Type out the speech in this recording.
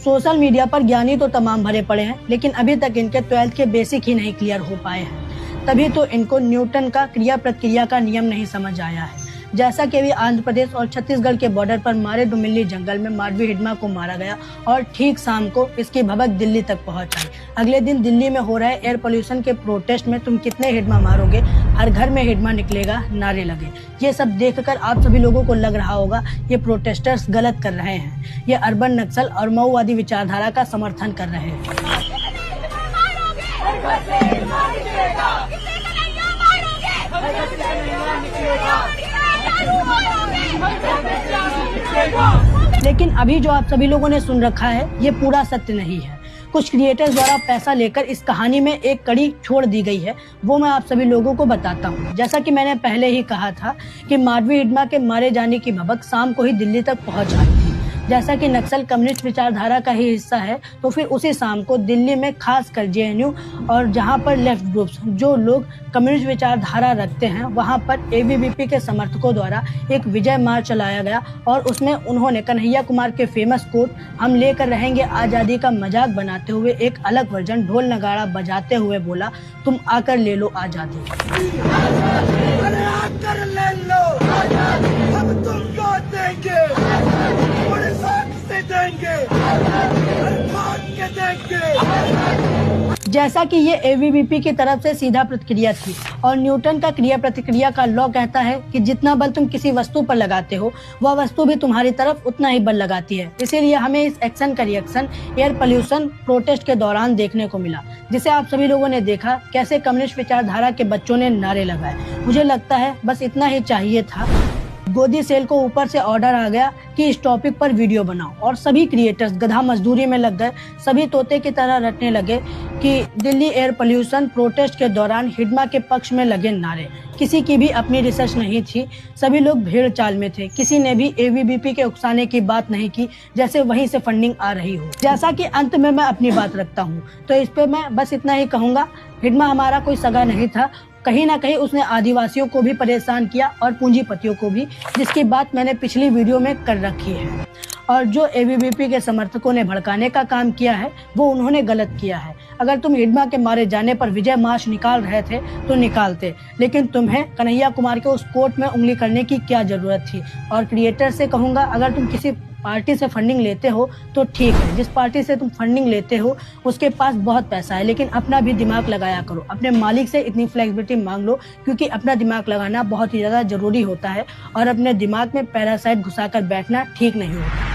Social media पर ज्ञानी तो तमाम भरे पड़े हैं, लेकिन अभी तक इनके 12th के बेसिक ही नहीं क्लियर हो पाए हैं। तभी तो इनको न्यूटन का क्रिया प्रतिक्रिया का नियम नहीं समझ आया है। जैसा कि अभी आंध्र प्रदेश और छत्तीसगढ़ के बॉर्डर पर मारेडुमिल्ली जंगल में माडवी हिडमा को मारा गया और ठीक शाम को इसकी भभक दिल्ली तक पहुंच आई। अगले दिन दिल्ली में हो रहे एयर पोल्यूशन के प्रोटेस्ट में तुम कितने हिडमा मारोगे, हर घर में हिडमा निकलेगा, नारे लगे। ये सब देखकर आप सभी लोगों को लग रहा होगा ये प्रोटेस्टर्स गलत कर रहे हैं, ये अर्बन नक्सल और माओवादी विचारधारा का समर्थन कर रहे हैं। लेकिन अभी जो आप सभी लोगों ने सुन रखा है ये पूरा सत्य नहीं है। कुछ क्रिएटर्स द्वारा पैसा लेकर इस कहानी में एक कड़ी छोड़ दी गई है, वो मैं आप सभी लोगों को बताता हूँ। जैसा कि मैंने पहले ही कहा था कि माडवी हिडमा के मारे जाने की भभक शाम को ही दिल्ली तक पहुँच आई थी। जैसा कि नक्सल कम्युनिस्ट विचारधारा का ही हिस्सा है, तो फिर उसी शाम को दिल्ली में खासकर जेएनयू और जहां पर लेफ्ट ग्रुप्स जो लोग कम्युनिस्ट विचारधारा रखते हैं वहां पर एबीवीपी के समर्थकों द्वारा एक विजय मार्च चलाया गया और उसमें उन्होंने कन्हैया कुमार के फेमस कोट हम लेकर रहेंगे आज़ादी का मजाक बनाते हुए एक अलग वर्जन ढोल नगाड़ा बजाते हुए बोला, तुम आकर ले लो आज़ादी। जैसा कि ये एबीवीपी की तरफ से सीधा प्रतिक्रिया थी और न्यूटन का क्रिया प्रतिक्रिया का लॉ कहता है कि जितना बल तुम किसी वस्तु पर लगाते हो वह वस्तु भी तुम्हारी तरफ उतना ही बल लगाती है। इसीलिए हमें इस एक्शन का रिएक्शन एयर पोल्यूशन प्रोटेस्ट के दौरान देखने को मिला, जिसे आप सभी लोगों ने देखा कैसे कम्युनिस्ट विचारधारा के बच्चों ने नारे लगाए। मुझे लगता है बस इतना ही चाहिए था। गोदी सेल को ऊपर से ऑर्डर आ गया कि इस टॉपिक पर वीडियो बनाओ और सभी क्रिएटर्स गधा मजदूरी में लग गए। सभी तोते की तरह रटने लगे कि दिल्ली एयर पोल्यूशन प्रोटेस्ट के दौरान हिडमा के पक्ष में लगे नारे। किसी की भी अपनी रिसर्च नहीं थी, सभी लोग भीड़ चाल में थे। किसी ने भी एबीवीपी के उकसाने की बात नहीं की जैसे वहीं से फंडिंग आ रही हो। जैसा कि अंत में मैं अपनी बात रखता हूँ, तो इस पे मैं बस इतना ही कहूँगा, हिडमा हमारा कोई सगा नहीं था। कहीं ना कहीं उसने आदिवासियों को भी परेशान किया और पूंजीपतियों को भी, जिसकी बात मैंने पिछली वीडियो में कर रखी है। और जो एबीवीपी के समर्थकों ने भड़काने का काम किया है वो उन्होंने गलत किया है। अगर तुम हिडमा के मारे जाने पर विजय मार्च निकाल रहे थे तो निकालते, लेकिन तुम्हें कन्हैया कुमार के उस कोर्ट में उंगली करने की क्या जरूरत थी। और क्रिएटर से कहूँगा, अगर तुम किसी पार्टी से फंडिंग लेते हो तो ठीक है, जिस पार्टी से तुम फंडिंग लेते हो उसके पास बहुत पैसा है, लेकिन अपना भी दिमाग लगाया करो। अपने मालिक से इतनी फ्लेक्सिबिलिटी मांग लो, क्योंकि अपना दिमाग लगाना बहुत ही ज़्यादा जरूरी होता है और अपने दिमाग में पैरासाइट घुसाकर बैठना ठीक नहीं होता।